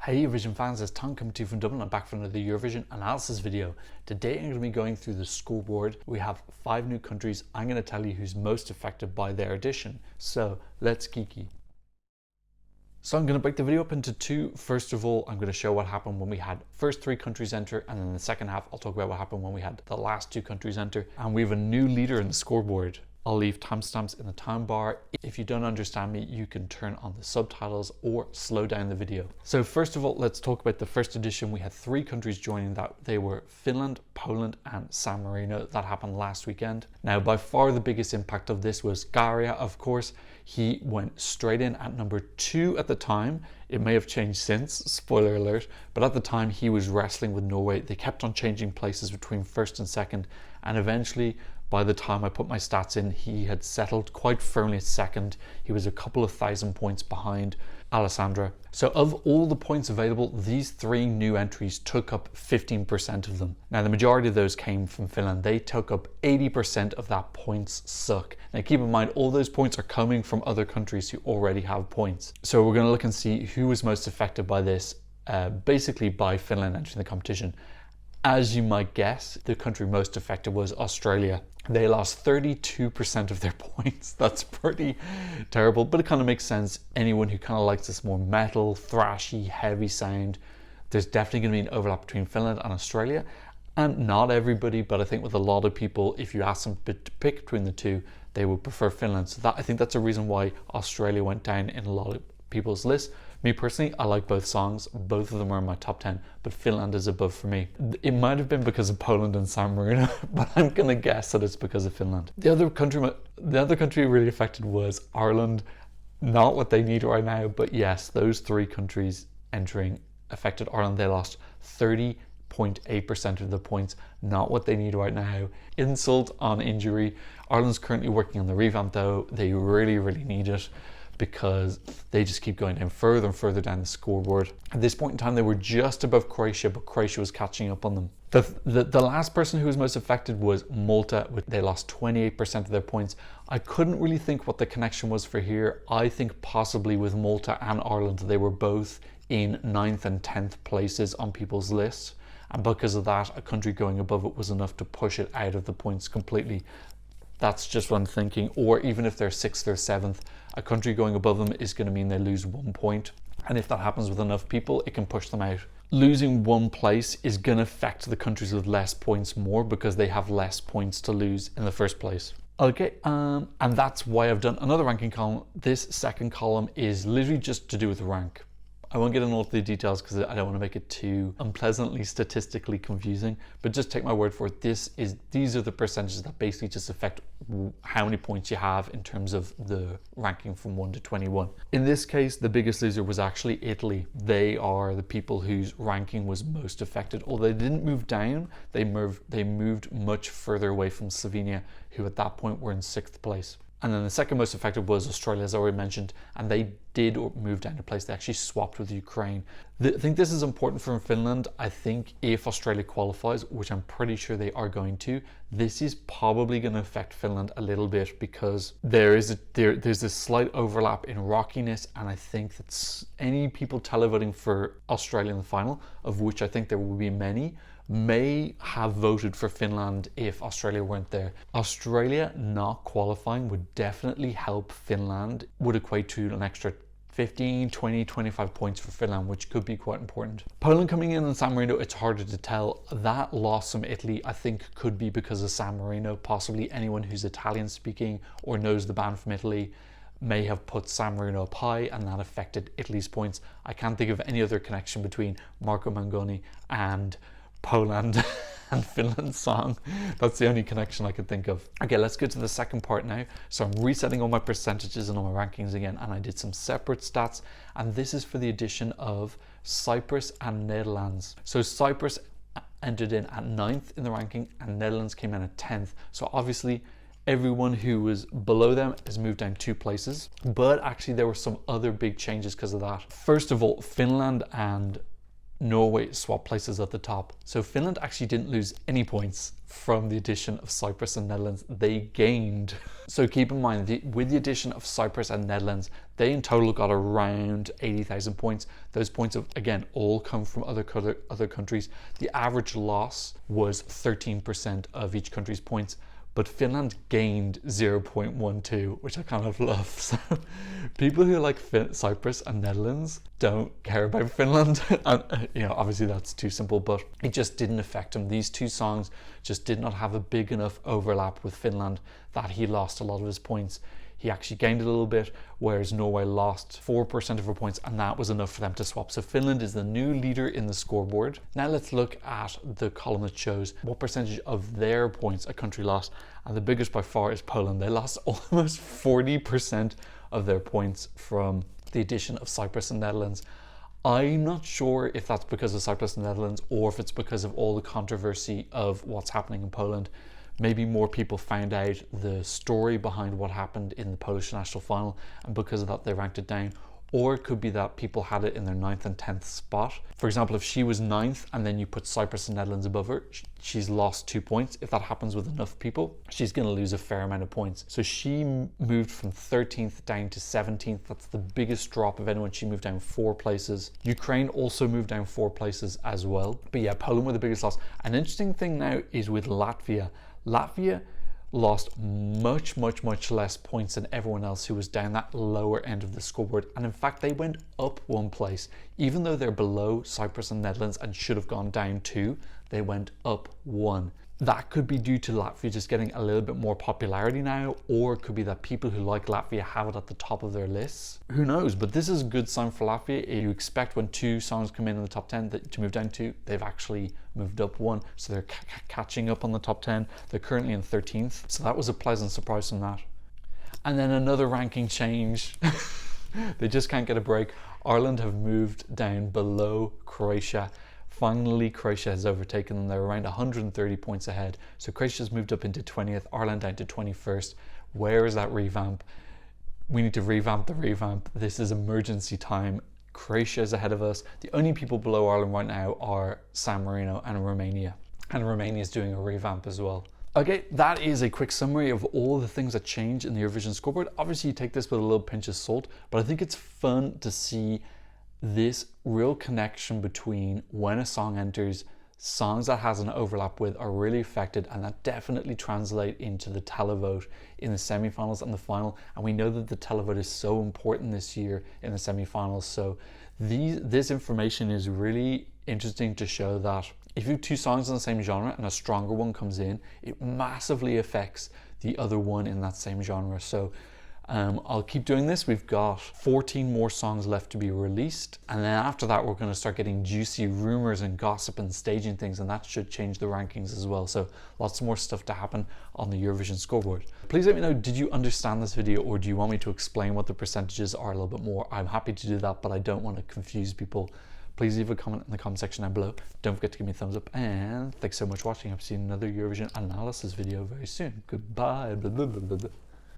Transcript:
Hey Eurovision fans, it's Tom coming to you from Dublin. I'm back for another Eurovision analysis video. Today I'm going to be going through the scoreboard. We have 5 new countries. I'm going to tell you who's most affected by their addition. So let's geeky. So I'm going to break the video up into 2. First of all, I'm going to show what happened when we had first 3 countries enter, and then in the second half I'll talk about what happened when we had the last 2 countries enter. And we have a new leader in the scoreboard. I'll leave timestamps in the time bar. If you don't understand me, you can turn on the subtitles or slow down the video. So first of all, let's talk about the first edition. We had 3 countries joining that. They were Finland, Poland and San Marino. That happened last weekend. Now, by far the biggest impact of this was Garia, of course. He went straight in at number 2 at the time. It may have changed since, spoiler alert, but at the time he was wrestling with Norway. They kept on changing places between first and second, and eventually, by the time I put my stats in, he had settled quite firmly at second. He was a couple of thousand points behind Alessandra. So of all the points available, these 3 new entries took up 15% of them. Now the majority of those came from Finland. They took up 80% of that points suck. Now keep in mind, all those points are coming from other countries who already have points. So we're going to look and see who was most affected by this, basically by Finland entering the competition. As you might guess, the country most affected was Australia. They lost 32% of their points. That's pretty terrible, but it kind of makes sense. Anyone who kind of likes this more metal, thrashy, heavy sound, there's definitely going to be an overlap between Finland and Australia. And not everybody, but I think with a lot of people, if you ask them to pick between the 2, they would prefer Finland. So I think that's a reason why Australia went down in a lot of people's lists. Me personally, I like both songs. Both of them are in my top 10, but Finland is above for me. It might have been because of Poland and San Marino, but I'm gonna guess that it's because of Finland. The other country really affected was Ireland. Not what they need right now, but yes, those 3 countries entering affected Ireland. They lost 30.8% of the points. Not what they need right now. Insult on injury. Ireland's currently working on the revamp though. They really need it, because they just keep going down further and further down the scoreboard. At this point in time, they were just above Croatia, but Croatia was catching up on them. The last person who was most affected was Malta. They lost 28% of their points. I couldn't really think what the connection was for here. I think possibly with Malta and Ireland, they were both in 9th and 10th places on people's lists. And because of that, a country going above it was enough to push it out of the points completely. That's just what I'm thinking. Or even if they're 6th or 7th, a country going above them is going to mean they lose 1 point. And if that happens with enough people, it can push them out. Losing 1 place is going to affect the countries with less points more, because they have less points to lose in the first place. Okay, and that's why I've done another ranking column. This second column is literally just to do with rank. I won't get into all the details because I don't want to make it too unpleasantly statistically confusing, but just take my word for it. These are the percentages that basically just affect how many points you have in terms of the ranking from 1 to 21. In this case, the biggest loser was actually Italy. They are the people whose ranking was most affected. Although they didn't move down, they moved much further away from Slovenia, who at that point were in 6th place. And then the second most affected was Australia, as I already mentioned, and they did move down a place. They actually swapped with Ukraine. I think this is important for Finland. I think if Australia qualifies, which I'm pretty sure they are going to, this is probably going to affect Finland a little bit, because there's this slight overlap in rockiness, and I think that any people televoting for Australia in the final, of which I think there will be many, may have voted for Finland if Australia weren't there. Australia not qualifying would definitely help Finland, would equate to an extra 15, 20, 25 points for Finland, which could be quite important. Poland coming in San Marino, it's harder to tell. That loss from Italy, I think, could be because of San Marino. Possibly anyone who's Italian speaking or knows the band from Italy may have put San Marino up high, and that affected Italy's points. I can't think of any other connection between Marco Mangoni and Poland and Finland's song. That's the only connection I could think of. Okay, let's go to the second part now. So I'm resetting all my percentages and all my rankings again, and I did some separate stats, and this is for the addition of Cyprus and Netherlands. So Cyprus entered in at 9th in the ranking, and Netherlands came in at 10th. So obviously everyone who was below them has moved down 2 places, but actually there were some other big changes because of that. First of all, Finland and Norway swapped places at the top. So Finland actually didn't lose any points from the addition of Cyprus and Netherlands. They gained. So keep in mind, with the addition of Cyprus and Netherlands, they in total got around 80,000 points. Those points have, again, all come from other countries. The average loss was 13% of each country's points, but Finland gained 0.12, which I kind of love. So people who like Cyprus and Netherlands don't care about Finland. And, you know, obviously that's too simple, but it just didn't affect him. These two songs just did not have a big enough overlap with Finland that he lost a lot of his points. He actually gained a little bit, whereas Norway lost 4% of her points, and that was enough for them to swap. So Finland is the new leader in the scoreboard. Now let's look at the column that shows what percentage of their points a country lost. And the biggest by far is Poland. They lost almost 40% of their points from the addition of Cyprus and Netherlands. I'm not sure if that's because of Cyprus and Netherlands or if it's because of all the controversy of what's happening in Poland. Maybe more people found out the story behind what happened in the Polish national final, and because of that they ranked it down. Or it could be that people had it in their 9th and 10th spot. For example, if she was 9th and then you put Cyprus and Netherlands above her, she's lost 2 points. If that happens with enough people, she's going to lose a fair amount of points. So she moved from 13th down to 17th. That's the biggest drop of anyone. She moved down 4 places. Ukraine also moved down 4 places as well. But yeah, Poland were the biggest loss. An interesting thing now is with Latvia. Latvia lost much less points than everyone else who was down that lower end of the scoreboard, and in fact they went up 1 place. Even though they're below Cyprus and Netherlands and should have gone down 2, they went up 1. That could be due to Latvia just getting a little bit more popularity now, or it could be that people who like Latvia have it at the top of their lists. Who knows? But this is a good sign for Latvia. You expect when 2 songs come in the top 10 to move down 2, they've actually moved up 1. So they're catching up on the top 10. They're currently in 13th. So that was a pleasant surprise from that. And then another ranking change. They just can't get a break. Ireland have moved down below Croatia. Finally, Croatia has overtaken them. They're around 130 points ahead. So Croatia's moved up into 20th, Ireland down to 21st. Where is that revamp? We need to revamp the revamp. This is emergency time. Croatia is ahead of us. The only people below Ireland right now are San Marino and Romania. And Romania is doing a revamp as well. Okay, that is a quick summary of all the things that change in the Eurovision scoreboard. Obviously, you take this with a little pinch of salt, but I think it's fun to see this real connection between when a song enters, songs that has an overlap with are really affected, and that definitely translate into the televote in the semi-finals and the final. And we know that the televote is so important this year in the semi-finals. So this information is really interesting to show that if you have 2 songs in the same genre and a stronger one comes in, it massively affects the other one in that same genre. So I'll keep doing this. We've got 14 more songs left to be released, and then after that we're going to start getting juicy rumors and gossip and staging things, and that should change the rankings as well. So lots more stuff to happen on the Eurovision scoreboard. Please let me know, did you understand this video, or do you want me to explain what the percentages are a little bit more? I'm happy to do that, but I don't want to confuse people. Please leave a comment in the comment section down below. Don't forget to give me a thumbs up, and thanks so much for watching. I'll see you in another Eurovision analysis video very soon. Goodbye. Blah, blah, blah, blah, blah.